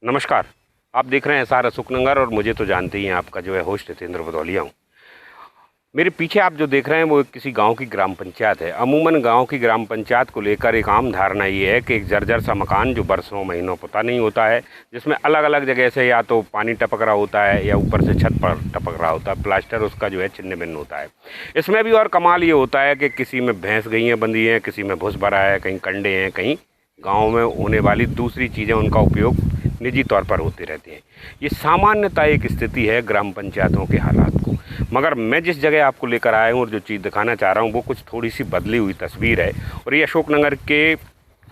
नमस्कार। आप देख रहे हैं एसआर अशोकनगर और मुझे तो जानते ही हैं, आपका जो है होस्ट हितेंद्र भदौलिया हूँ। मेरे पीछे आप जो देख रहे हैं वो किसी गांव की ग्राम पंचायत है। अमूमन गांव की ग्राम पंचायत को लेकर एक आम धारणा ये है कि एक जर्जर सा मकान जो बरसों महीनों पता नहीं होता है, जिसमें अलग अलग जगह से या तो पानी टपक रहा होता है या ऊपर से छत पर टपक रहा होता है, प्लास्टर उसका जो है छिन्न भिन्न होता है। इसमें भी और कमाल ये होता है कि किसी में भैंस गईयाँ बंधी हैं, किसी में भूस भरा है, कहीं कंडे हैं, कहीं गाँव में होने वाली दूसरी चीज़ें उनका उपयोग निजी तौर पर होते रहते हैं। ये सामान्यतः एक स्थिति है ग्राम पंचायतों के हालात को। मगर मैं जिस जगह आपको लेकर आया हूँ और जो चीज़ दिखाना चाह रहा हूँ वो कुछ थोड़ी सी बदली हुई तस्वीर है और ये अशोकनगर के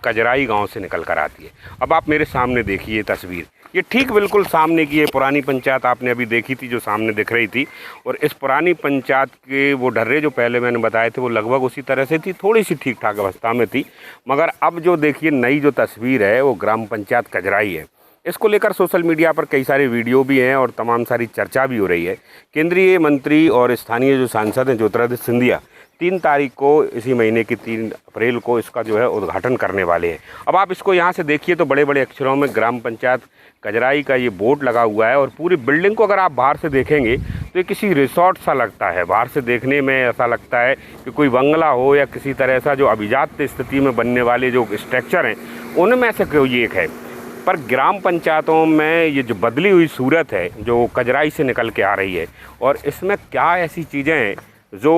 कजराई गांव से निकल कर आती है। अब आप मेरे सामने देखिए ये तस्वीर, ये ठीक बिल्कुल सामने की है पुरानी पंचायत आपने अभी देखी थी जो सामने दिख रही थी। और इस पुरानी पंचायत के वो ढर्रे जो पहले मैंने बताए थे वो लगभग उसी तरह से थी, थोड़ी सी ठीक ठाक अवस्था में थी। मगर अब जो देखिए नई जो तस्वीर है वो ग्राम पंचायत कजराई है। इसको लेकर सोशल मीडिया पर कई सारे वीडियो भी हैं और तमाम सारी चर्चा भी हो रही है। केंद्रीय मंत्री और स्थानीय जो सांसद हैं ज्योतिरादित्य सिंधिया 3 तारीख को इसी महीने की 3 अप्रैल को इसका जो है उद्घाटन करने वाले हैं। अब आप इसको यहाँ से देखिए तो बड़े बड़े अक्षरों में ग्राम पंचायत कजराई का ये बोर्ड लगा हुआ है और पूरी बिल्डिंग को अगर आप बाहर से देखेंगे तो ये किसी रिसोर्ट सा लगता है। बाहर से देखने में ऐसा लगता है कि कोई बंगला हो या किसी तरह ऐसा जो अभिजात स्थिति में बनने वाले जो स्ट्रक्चर हैं उनमें से कोई एक है। पर ग्राम पंचायतों में ये जो बदली हुई सूरत है जो कजराई से निकल के आ रही है और इसमें क्या ऐसी चीज़ें हैं जो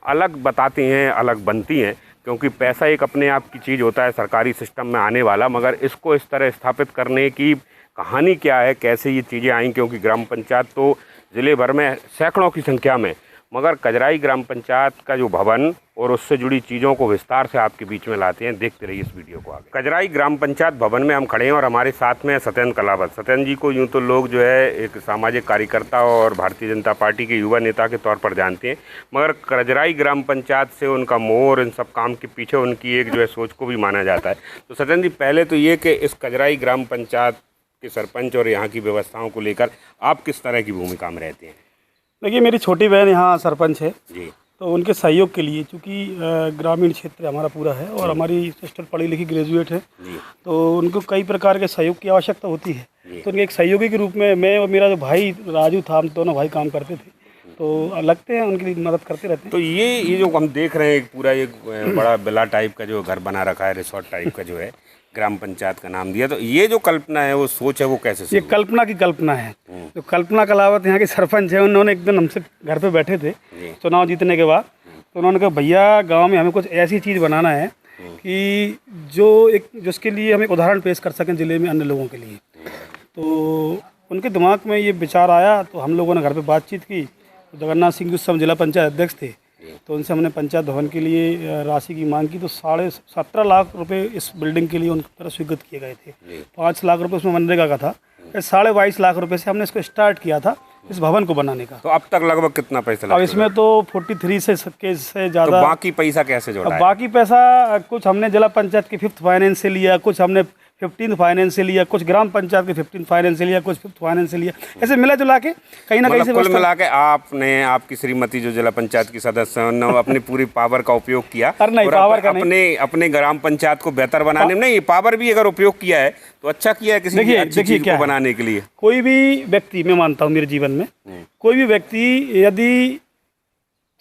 अलग बताती हैं, अलग बनती हैं, क्योंकि पैसा एक अपने आप की चीज़ होता है सरकारी सिस्टम में आने वाला, मगर इसको इस तरह स्थापित करने की कहानी क्या है, कैसे ये चीज़ें आई। क्योंकि ग्राम पंचायत तो ज़िले भर में सैकड़ों की संख्या में, मगर कजराई ग्राम पंचायत का जो भवन और उससे जुड़ी चीज़ों को विस्तार से आपके बीच में लाते हैं। देखते रहिए इस वीडियो को आगे। कजराई ग्राम पंचायत भवन में हम खड़े हैं और हमारे साथ में सत्येंद्र कलावत। सत्येंद्र जी को यूँ तो लोग जो है एक सामाजिक कार्यकर्ता और भारतीय जनता पार्टी के युवा नेता के तौर पर जानते हैं, मगर कजराई ग्राम पंचायत से उनका मोह और इन सब काम के पीछे उनकी एक जो है सोच को भी माना जाता है। तो सत्येंद्र जी, पहले तो ये कि इस कजराई ग्राम पंचायत के सरपंच और यहाँ की व्यवस्थाओं को लेकर आप किस तरह की भूमिका में रहते हैं? देखिए, मेरी छोटी बहन यहाँ सरपंच है जी, तो उनके सहयोग के लिए, चूँकि ग्रामीण क्षेत्र हमारा पूरा है और हमारी सिस्टर पढ़ी लिखी ग्रेजुएट है जी, तो उनको कई प्रकार के सहयोग की आवश्यकता होती है। तो उनके एक सहयोगी के रूप में मैं और मेरा जो भाई राजू था, हम दोनों भाई काम करते थे, तो लगते हैं उनकी मदद करते रहते हैं। तो ये जो हम देख रहे हैं एक पूरा एक बड़ा विला टाइप का जो घर बना रखा है, रिसोर्ट टाइप का जो है, ग्राम पंचायत का नाम दिया, तो ये जो कल्पना है वो सोच है वो कैसे ये कल्पना की कल्पना है। तो कल्पना कलावत यहाँ के सरपंच है, उन्होंने एक दिन हमसे घर पे बैठे थे चुनाव जीतने के बाद, तो उन्होंने कहा भैया गांव में हमें कुछ ऐसी चीज़ बनाना है कि जिसके लिए हम एक उदाहरण पेश कर सकें ज़िले में अन्य लोगों के लिए। तो उनके दिमाग में ये विचार आया, तो हम लोगों ने घर पे बातचीत की। तो जगन्नाथ सिंह उस समय जिला पंचायत अध्यक्ष थे, तो उनसे हमने पंचायत भवन के लिए राशि की मांग की। तो 17.5 लाख रुपए इस बिल्डिंग के लिए उनकी तरफ स्वीकृत किए गए थे। 5 लाख रुपए उसमें मनरेगा का था। 22.5 लाख रुपए से हमने इसको स्टार्ट किया था इस भवन को बनाने का। तो अब तक लगभग कितना पैसा लगा? अब इसमें तो 43 से ज़्यादा। तो बाकी पैसा कैसे जोड़ा है? बाकी पैसा कुछ हमने जिला पंचायत के 5th फाइनेंस से लिया, कुछ हमने 15th फाइनेंस से लिया, कुछ ग्राम पंचायत के 15th फाइनेंस से लिया, कुछ 5th फाइनेंस से लिया, ऐसे मिला जुला के कहीं ना कहीं से कुल मिला के आपने, आपकी श्रीमती जो जिला पंचायत की सदस्य हैं, उन्होंने अपनी पूरी पावर का उपयोग किया और नहीं, पावर का नहीं, अपने ग्राम पंचायत को बेहतर बनाने में। नहीं, पावर भी अगर उपयोग किया है तो अच्छा किया है किसी अच्छी चीज को बनाने के लिए। कोई भी व्यक्ति, मैं मानता हूँ मेरे जीवन में कोई भी व्यक्ति यदि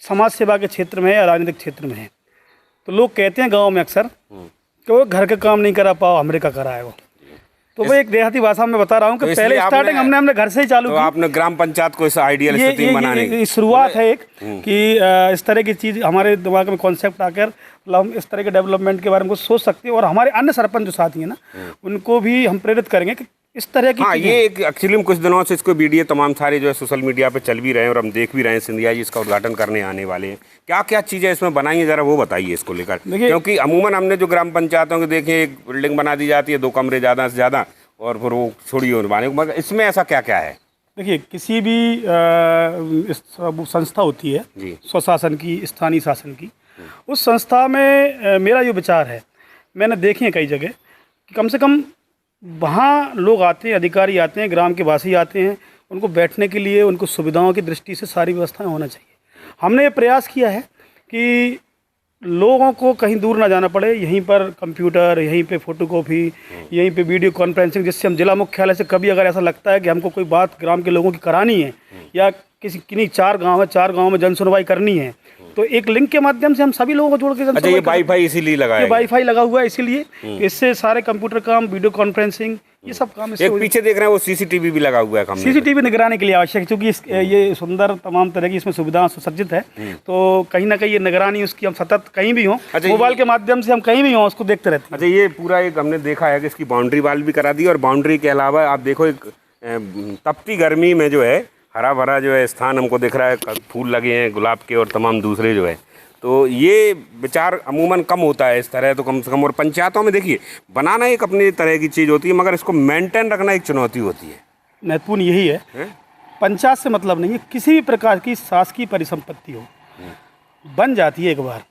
समाज सेवा के क्षेत्र में है या राजनीतिक क्षेत्र में है, तो लोग कहते हैं गाँव में अक्सर कि वो घर का काम नहीं करा पाओ, हमरे का करा है वो। तो वो एक देहाती भाषा में बता रहा हूँ कि तो पहले स्टार्टिंग हमने घर से ही चालू तो की। आपने ग्राम पंचायत को इस आइडियल स्थिति में बनाने की शुरुआत है एक कि इस तरह की चीज़ हमारे दिमाग में कॉन्सेप्ट आकर, मतलब हम इस तरह के डेवलपमेंट के बारे में कुछ सोच सकते हैं और हमारे अन्य सरपंच जो साथी हैं ना उनको भी हम प्रेरित करेंगे कि इस तरह की। हाँ, ये एक एक्चुअली में कुछ दिनों से इसको वीडियो तमाम सारे जो है सोशल मीडिया पे चल भी रहे हैं और हम देख भी रहे हैं। सिंधिया जी इसका उद्घाटन करने आने वाले हैं। क्या क्या चीज़ें इसमें बनाई है, ज़रा वो बताइए इसको लेकर। क्योंकि अमूमन हमने जो ग्राम पंचायतों के देखे, एक बिल्डिंग बना दी जाती है, 2 कमरे ज़्यादा से ज़्यादा, और फिर वो छोड़ी और बने, मगर इसमें ऐसा क्या क्या है? देखिए, किसी भी संस्था होती है स्वशासन की, स्थानीय शासन की, उस संस्था में मेरा ये विचार है, मैंने देखे हैं कई जगह कि कम से कम वहाँ लोग आते हैं, अधिकारी आते हैं, ग्राम के वासी आते हैं, उनको बैठने के लिए, उनको सुविधाओं की दृष्टि से सारी व्यवस्थाएं होना चाहिए। हमने ये प्रयास किया है कि लोगों को कहीं दूर ना जाना पड़े, यहीं पर कंप्यूटर, यहीं पे फोटोकॉपी, यहीं पे वीडियो कॉन्फ्रेंसिंग, जिससे हम जिला मुख्यालय से कभी अगर ऐसा लगता है कि हमको कोई बात ग्राम के लोगों की करानी है या किन्हीं 4 गांव में जन सुनवाई करनी है, तो एक लिंक के माध्यम से हम सभी लोगों को जोड़ के अच्छा, ये वाईफाई इसीलिए लगाया, ये वाईफाई लगा हुआ है इसीलिए, इससे सारे कंप्यूटर काम, वीडियो कॉन्फ्रेंसिंग, ये सब काम एक पीछे देख रहे हैं वो सीसीटीवी भी लगा हुआ है। सीसीटीवी निगरानी के लिए आवश्यक है, क्योंकि ये सुंदर तमाम तरह की इसमें सुविधाएं सुसज्जित है, तो कहीं ना कहीं ये निगरानी उसकी हम सतत कहीं भी हों, मोबाइल के माध्यम से हम कहीं भी हों उसको देखते रहते हैं। अच्छा, ये पूरा एक हमने देखा है कि इसकी बाउंड्री वाल भी करा दी, और बाउंड्री के अलावा आप देखो एक तपती गर्मी में जो है हरा भरा जो है स्थान हमको दिख रहा है, फूल लगे हैं गुलाब के और तमाम दूसरे जो है, तो ये विचार अमूमन कम होता है इस तरह, तो कम से कम। और पंचायतों में देखिए बनाना एक अपनी तरह की चीज़ होती है, मगर इसको मेंटेन रखना एक चुनौती होती है। महत्वपूर्ण यही है, पंचायत से मतलब नहीं है, किसी भी प्रकार की शासकीय परिसंपत्ति हो बन जाती है एक बार,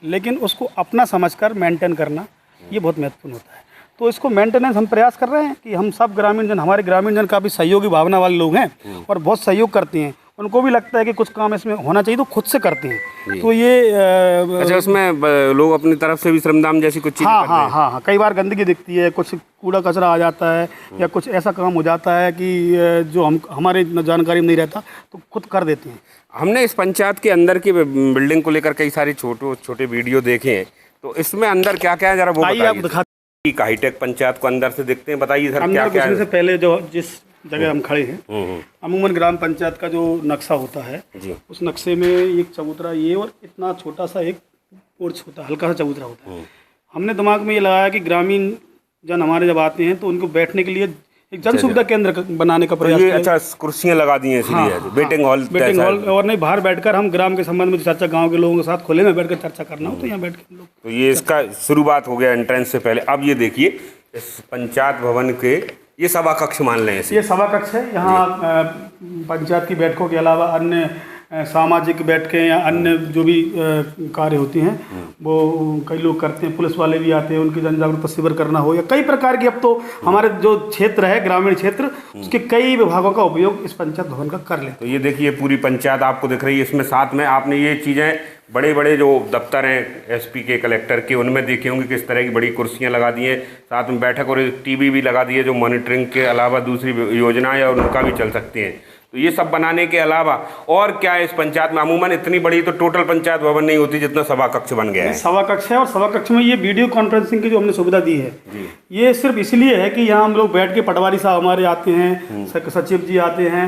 लेकिन उसको अपना समझकर मेंटेन करना ये बहुत महत्वपूर्ण होता है। तो इसको मेंटेनेंस हम प्रयास कर रहे हैं कि हम सब ग्रामीण जन, हमारे ग्रामीण जन काफ़ी सहयोगी भावना वाले लोग हैं और बहुत सहयोग करते हैं, उनको भी लगता है कि कुछ काम इसमें होना चाहिए तो खुद से करते हैं। तो ये अच्छा, उसमें लोग अपनी तरफ से भी श्रमदान जैसी कुछ चीज़ें करते हैं। हाँ, कई बार गंदगी दिखती है, कुछ कूड़ा कचरा आ जाता है या कुछ ऐसा काम हो जाता है कि जो हमारे जानकारी में नहीं रहता, तो खुद कर देते हैं। हमने इस पंचायत के अंदर की बिल्डिंग को लेकर कई सारे छोटे वीडियो देखे हैं, तो इसमें अंदर क्या क्या है जरा वो बताइए। हाईटेक पंचायत को अंदर से देखते हैं, बताइए सर क्या क्या है। से पहले जो जिस जगह हम खड़े हैं, अमूमन ग्राम पंचायत का जो नक्शा होता है उस नक्शे में एक चबूतरा ये और इतना छोटा सा एक पोर्च होता है, हल्का सा चबूतरा होता है। हमने दिमाग में ये लगाया कि ग्रामीण जन हमारे जब आते हैं तो उनको बैठने के लिए एक जन सुविधा केंद्र बनाने का प्रयास किया। अच्छा, कुर्सियां लगा दी हैं इसलिए, वेटिंग हॉल और नहीं, बाहर बैठकर हम ग्राम के संबंध में चर्चा, गांव के लोगों के साथ खुले में बैठकर चर्चा करना हो तो यहाँ बैठ के हम लोग, तो ये इसका शुरुआत हो गया एंट्रेंस से पहले। अब ये देखिए इस पंचायत भवन के ये सभा कक्ष मान लें, ये सभा कक्ष है। यहाँ पंचायत की बैठकों के अलावा अन्य सामाजिक बैठकें या अन्य जो भी कार्य होती हैं वो कई लोग करते हैं, पुलिस वाले भी आते हैं, उनकी जन जागरूकता शिविर करना हो या कई प्रकार की। अब तो हमारे जो क्षेत्र है ग्रामीण क्षेत्र, उसके कई विभागों का उपयोग इस पंचायत भवन का कर लेते हैं। तो ये देखिए पूरी पंचायत आपको दिख रही है, इसमें साथ में आपने ये चीज़ें बड़े बड़े जो दफ्तर हैं एसपी के, कलेक्टर के, उनमें देखी होंगी किस तरह की बड़ी कुर्सियां लगा दी हैं, साथ में बैठक और टीवी भी लगा दी है जो मॉनिटरिंग के अलावा दूसरी योजनाएं और उनका भी चल सकती हैं। तो ये सब बनाने के अलावा और क्या है इस पंचायत में? अमूमन इतनी बड़ी तो टोटल पंचायत भवन नहीं होती जितना सभा कक्ष बन गया है। सभा कक्ष है और सभा कक्ष में ये वीडियो कॉन्फ्रेंसिंग की जो हमने सुविधा दी है, ये सिर्फ इसलिए है कि यहाँ हम लोग बैठ के, पटवारी साहब हमारे आते हैं, सचिव जी आते हैं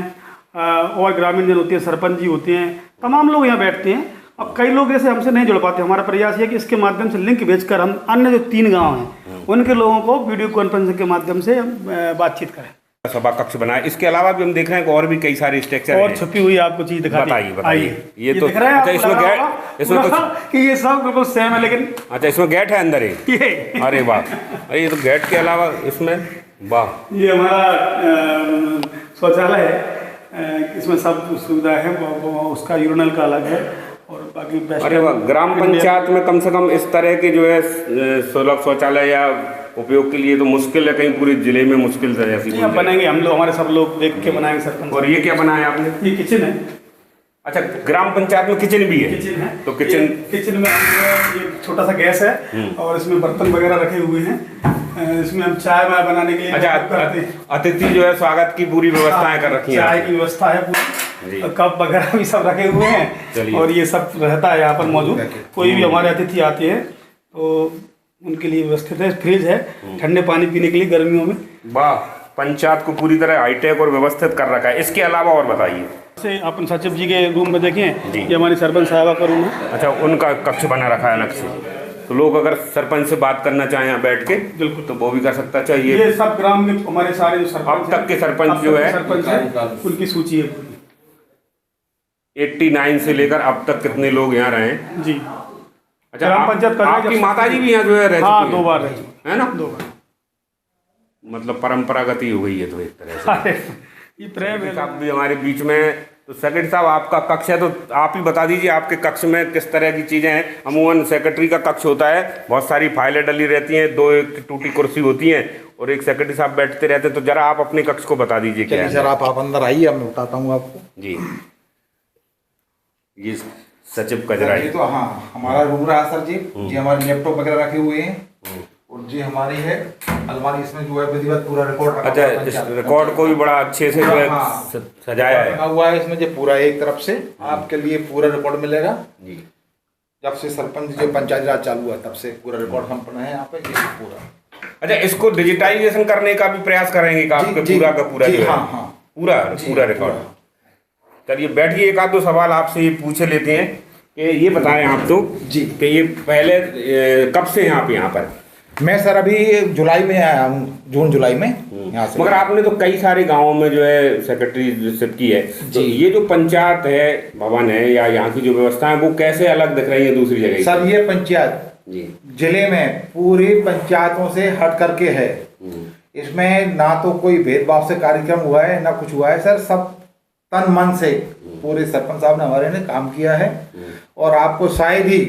और ग्रामीण जन होते हैं, सरपंच जी होते हैं, तमाम लोग यहाँ बैठते हैं। अब कई लोग जैसे हमसे नहीं जुड़ पाते, हमारा प्रयास है कि इसके माध्यम से लिंक भेजकर हम अन्य जो 3 गाँव हैं उनके लोगों को वीडियो कॉन्फ्रेंसिंग के माध्यम से बातचीत करें। सभा कक्ष बनाया, इसके अलावा भी हम देख रहे हैं कि और भी कई सारे स्ट्रक्चर और छुपी हुई आपको चीज बताइए। ये तो दिख रहा है, अच्छा, इसमें गेट, इसमें कुछ कि ये सब बिल्कुल सेम है, लेकिन अच्छा इसमें गेट है अंदर ही। अरे वाह, अरे ये तो गेट के अलावा इसमें वाह, ये हमारा शौचालय है, इसमें सब सुविधा है, उसका यूरिनल का अलग है और बाकी। अरे वाह, ग्राम पंचायत में कम से कम इस तरह के जो है सुलभ शौचालय या उपयोग के लिए तो मुश्किल है, कहीं पूरे जिले में मुश्किल है ऐसी बनेंगे। हम लोग, हमारे सब लोग देख के बनाएंगे सरपंच। और ये क्या बनाया आपने? ये किचन है। अच्छा, ग्राम पंचायत में किचन भी है? किचन है। तो किचन में ये छोटा सा गैस है और इसमें बर्तन वगैरह रखे हुए हैं, इसमें हम चाय वाय बनाने के लिए। अच्छा, अतिथि जो है स्वागत की पूरी व्यवस्थाएं कर रखी है, चाय की व्यवस्था है पूरी, कप वगैरह भी सब रखे हुए हैं और ये सब रहता है यहाँ पर मौजूद। कोई भी हमारे अतिथि आते हैं तो उनके लिए व्यवस्थित है, फ्रिज है ठंडे पानी पीने के लिए गर्मियों में। वाह, पंचायत को पूरी तरह हाईटेक और व्यवस्थित कर रखा है। इसके अलावा और बताइए। से अपन सचिव जी के रूम में देखें, ये हमारी सरपंच साहबा का रूम है। अच्छा, उनका कक्ष बना रखा है अलग से, तो लोग अगर सरपंच से बात करना चाहें यहाँ बैठ के बिल्कुल तो वो भी कर सकता चाहिए। ये सब ग्राम में हमारे सारे जो सरपंच अब तक के सरपंच जो है उनकी सूची है पूरी। 89 से लेकर अब तक कितने लोग यहाँ रहे जी? अच्छा, ग्राम पंचायत आपकी माता जी भी यहाँ जो है रह चुकी हैं? 2 बार रही है ना? 2 बार। मतलब परंपरागत ही हो गई है तो एक तरह से। ये प्रेम है। साहब भी हमारे बीच में, तो सेक्रेटरी साहब आपका कक्ष है, तो आप ही बता दीजिए आपके कक्ष में किस तरह की चीज़ें हैं। अमूमन सेक्रेटरी का कक्ष होता है, बहुत सारी फाइलें डली रहती हैं, 2 एक टूटी कुर्सी होती हैं और एक सेक्रेटरी साहब बैठते रहते हैं। तो जरा आप अपने कक्ष को बता दीजिए क्या है। सर आप अंदर आइए, मैं बताता हूँ आपको। जी, ये सचिव कजराई। ये तो हाँ हमारा रूम रहा सर जी। जी हमारे लैपटॉप वगैरह रखे हुए हैं और जी हमारी है अलमारी, इसमें जो है विधिवत पूरा रिकॉर्ड रखा अच्छा, हुआ है। इस रिकॉर्ड को भी बड़ा अच्छे से जो है हाँ, सजाया है। रखा हुआ है इसमें जो पूरा एक तरफ से आपके लिए पूरा रिकॉर्ड मिलेगा जी। जब से सरपंच जो पंचायत राज चालू हुआ तब से पूरा रिकॉर्ड हम पढ़े हैं यहाँ पे ये पूरा। अच्छा, इसको डिजिटाइजेशन करने का भी प्रयास करेंगे कि आपके जी, पूरा का पूरा जी, जो है हाँ, हाँ। पूरा रिकॉर्ड। चलिए बैठिए, एक आध दो सवाल आपसे ये पूछ लेते हैं कि ये बताएं आप तो जी कि ये पहले कब से यहाँ पर? मैं सर अभी जुलाई में आया हूँ, जून जुलाई में यहाँ से। मगर आपने तो कई सारे गांवों में जो है सेक्रेटरीशिप की है, तो ये जो पंचायत है भवन है या यहाँ की जो व्यवस्था है वो कैसे अलग दिख रही है दूसरी जगह? सर ये पंचायत जिले में पूरी पंचायतों से हट करके है। इसमें ना तो कोई भेदभाव से कार्यक्रम हुआ है ना कुछ हुआ है सर, सब तन मन से पूरे सरपंच साहब ने हमारे ने काम किया है। और आपको शायद ही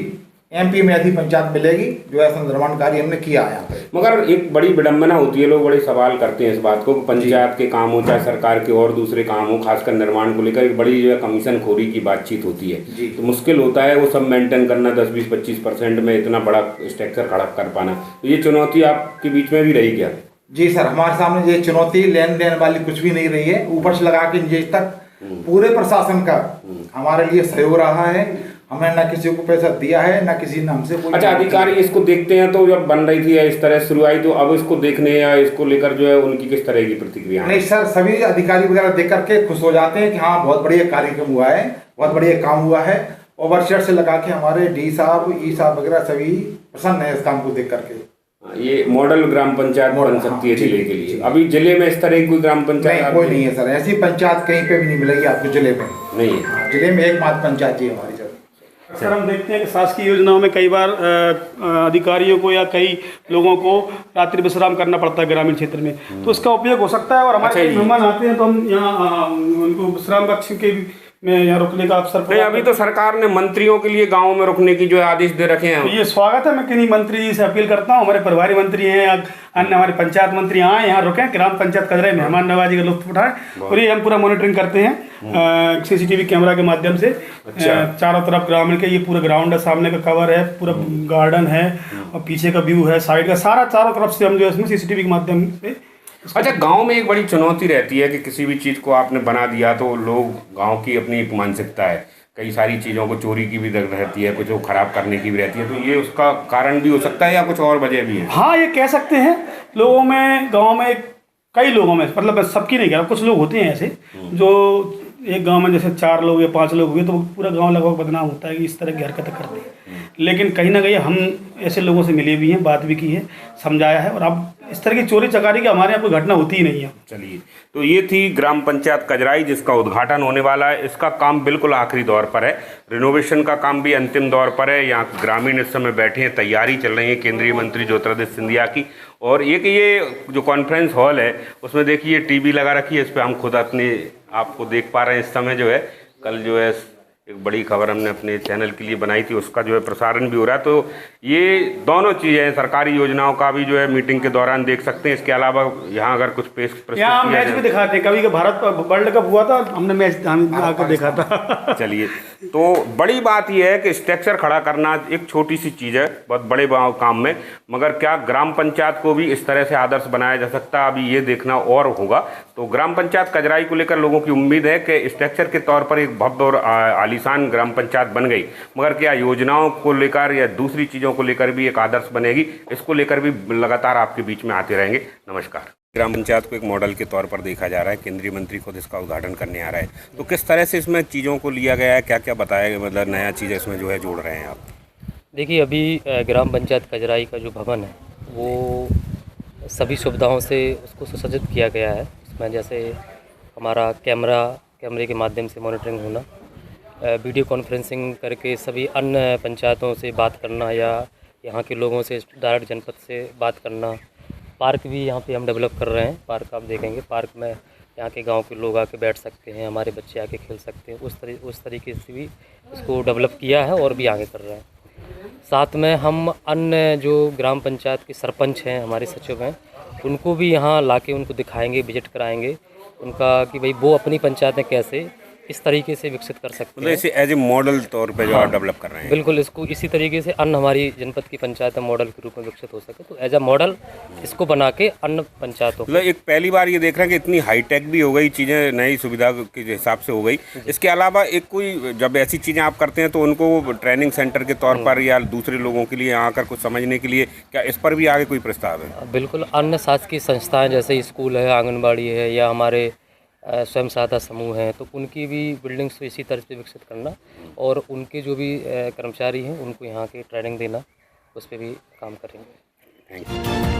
एमपी में अधिक पंचायत मिलेगी जो ऐसा निर्माण कार्य हमने किया है यहाँ पे। मगर एक बड़ी विडम्बना होती है, लोग बड़े सवाल करते हैं इस बात को, पंचायत के काम हो चाहे सरकार के और दूसरे काम हो, खासकर निर्माण को लेकर एक बड़ी जो है कमीशन खोरी की बातचीत होती है। तो मुश्किल होता है वो सब मेंटेन करना, 10-20-25% में इतना बड़ा स्ट्रक्चर खड़ा कर पाना। तो ये चुनौती आपके बीच में भी रही क्या? जी सर, हमारे सामने ये चुनौती लेन देन वाली कुछ भी नहीं रही है। ऊपर से लगा के नीचे तक पूरे प्रशासन का हमारे लिए सहयोग रहा है। हमने ना किसी को पैसा दिया है ना किसी ने हमसे कोई। अच्छा, अधिकारी इसको देखते हैं तो जब बन रही थी या इस तरह शुरू आई तो अब इसको देखने या इसको लेकर जो है उनकी किस तरह की प्रतिक्रिया? नहीं सर, सभी अधिकारी वगैरह देख करके खुश हो जाते हैं कि हाँ बहुत बढ़िया कार्यक्रम हुआ है, बहुत बढ़िया काम हुआ है। ओवरशेड से लगा के हमारे डी साहब ई साहब वगैरह सभी प्रसन्न है इस काम को देख करके। ये मॉडल ग्राम पंचायत बन सकती है जिले के लिए। अभी जिले में इस तरह की कोई ग्राम पंचायत कोई नहीं है सर, ऐसी पंचायत कहीं पे भी नहीं मिलेगी आपको जिले में। नहीं है जिले में एकमात्र पंचायत जी हमारी सर। सर हम देखते हैं कि शासकीय योजनाओं में कई बार अधिकारियों को या कई लोगों को रात्रि विश्राम करना पड़ता है ग्रामीण क्षेत्र में, तो इसका उपयोग हो सकता है। और हमारे मेहमान आते हैं तो हम यहाँ उनको विश्राम कक्ष के में यहाँ रुकने का अवसर। नहीं, अभी तो सरकार ने मंत्रियों के लिए गाँव में रुकने की जो है आदेश दे रखे हैं। तो ये स्वागत है। मैं किन्हीं मंत्री जी से अपील करता हूँ, हमारे प्रभारी मंत्री हैं या अन्य हमारे पंचायत मंत्री आए यहाँ रुकें, ग्राम पंचायत कजराई मेहमान नवाजी का लुत्फ उठाएं। और ये हम पूरा मॉनिटरिंग करते हैं CCTV कैमरा के माध्यम से। चारों तरफ ग्रामीण के ये पूरा ग्राउंड है, सामने का कवर है, पूरा गार्डन है और पीछे का व्यू है, साइड का सारा चारों तरफ से हम जो है इसमें CCTV के माध्यम से। अच्छा, गांव में एक बड़ी चुनौती रहती है कि किसी भी चीज़ को आपने बना दिया तो लोग, गांव की अपनी एक मानसिकता है, कई सारी चीज़ों को चोरी की भी रहती है, कुछ को खराब करने की भी रहती है, तो ये उसका कारण भी हो सकता है या कुछ और वजह भी है? हाँ, ये कह सकते हैं। लोगों में, गांव में कई लोगों में, मतलब सबकी नहीं कह रहा, कुछ लोग होते हैं ऐसे जो एक गांव में जैसे 4 लोग या 5 लोग हुए तो पूरा गांव लगभग बदनाम होता है कि इस तरह की हरकतें करते हैं। लेकिन कहीं ना कहीं हम ऐसे लोगों से मिले भी हैं, बात भी की है, समझाया है, और अब इस तरह की चोरी चकारी की हमारे यहाँ कोई घटना होती ही नहीं है। चलिए, तो ये थी ग्राम पंचायत कजराई जिसका उद्घाटन होने वाला है। इसका काम बिल्कुल आखिरी दौर पर है, रिनोवेशन का काम भी अंतिम दौर पर है। यहाँ ग्रामीण इस समय बैठे हैं, तैयारी चल रही है केंद्रीय मंत्री ज्योतिरादित्य सिंधिया की। और एक ये जो कॉन्फ्रेंस हॉल है उसमें देखिए TV लगा रखी है, इस पर हम खुद अपने आपको देख पा रहे हैं इस समय। जो है कल जो है एक बड़ी खबर हमने अपने चैनल के लिए बनाई थी, उसका जो है प्रसारण भी हो रहा है। तो ये दोनों चीज़ें, सरकारी योजनाओं का भी जो है मीटिंग के दौरान देख सकते हैं। इसके अलावा यहाँ अगर कुछ यहाँ मैच भी दिखाते हैं, कभी कि भारत वर्ल्ड कप हुआ था, हमने मैच आकर देखा था। चलिए, तो बड़ी बात यह है कि स्ट्रक्चर खड़ा करना एक छोटी सी चीज़ है बहुत बड़े काम में, मगर क्या ग्राम पंचायत को भी इस तरह से आदर्श बनाया जा सकता है, अभी ये देखना और होगा। तो ग्राम पंचायत कजराई को लेकर लोगों की उम्मीद है कि स्ट्रक्चर के तौर पर एक भव्य और आलीशान ग्राम पंचायत बन गई, मगर क्या योजनाओं को लेकर या दूसरी चीज़ों को लेकर भी एक आदर्श बनेगी, इसको लेकर भी लगातार आपके बीच में आते रहेंगे। नमस्कार। ग्राम पंचायत को एक मॉडल के तौर पर देखा जा रहा है, केंद्रीय मंत्री खुद इसका उद्घाटन करने आ रहा है, तो किस तरह से इसमें चीज़ों को लिया गया है, क्या क्या बताया गया, मतलब नया चीज़ इसमें जो है जोड़ रहे हैं आप? देखिए, अभी ग्राम पंचायत कजराई का जो भवन है वो सभी सुविधाओं से उसको सुसज्जित किया गया है। इसमें जैसे हमारा कैमरे के माध्यम से मॉनिटरिंग होना, वीडियो कॉन्फ्रेंसिंग करके सभी अन्य पंचायतों से बात करना या यहाँ के लोगों से डायरेक्ट जनपद से बात करना। पार्क भी यहाँ पे हम डेवलप कर रहे हैं। पार्क आप देखेंगे, पार्क में यहाँ के गांव के लोग आके बैठ सकते हैं, हमारे बच्चे आके खेल सकते हैं। उस तरीके से भी इसको डेवलप किया है और भी आगे कर रहे हैं। साथ में हम अन्य जो ग्राम पंचायत के सरपंच हैं, हमारे सचिव हैं, उनको भी यहाँ लाके उनको दिखाएंगे, विजिट कराएंगे उनका कि भाई वो अपनी पंचायत में कैसे इस तरीके से विकसित कर सकते मतलब हैं। इसे एज ए मॉडल तौर पे जो आप डेवलप कर रहे हैं। बिल्कुल, इसको इसी तरीके से अन्य हमारी जनपद की पंचायत मॉडल के रूप में विकसित हो सके, तो एज अ मॉडल इसको बना के अन्य पंचायतों मतलब एक पहली बार ये देख रहे हैं कि इतनी हाईटेक भी हो गई चीज़ें, नई सुविधा के हिसाब से हो गई। इसके अलावा एक कोई जब ऐसी चीज़ें आप करते हैं तो उनको ट्रेनिंग सेंटर के तौर पर या दूसरे लोगों के लिए आकर कुछ समझने के लिए, क्या इस पर भी आगे कोई प्रस्ताव है? बिल्कुल, अन्य शासकीय संस्थाएं जैसे स्कूल है, आंगनबाड़ी है या हमारे स्वयं सहायता समूह हैं, तो उनकी भी बिल्डिंग्स इसी तरह से विकसित करना और उनके जो भी कर्मचारी हैं उनको यहाँ की ट्रेनिंग देना, उस पर भी काम करेंगे। Thank you.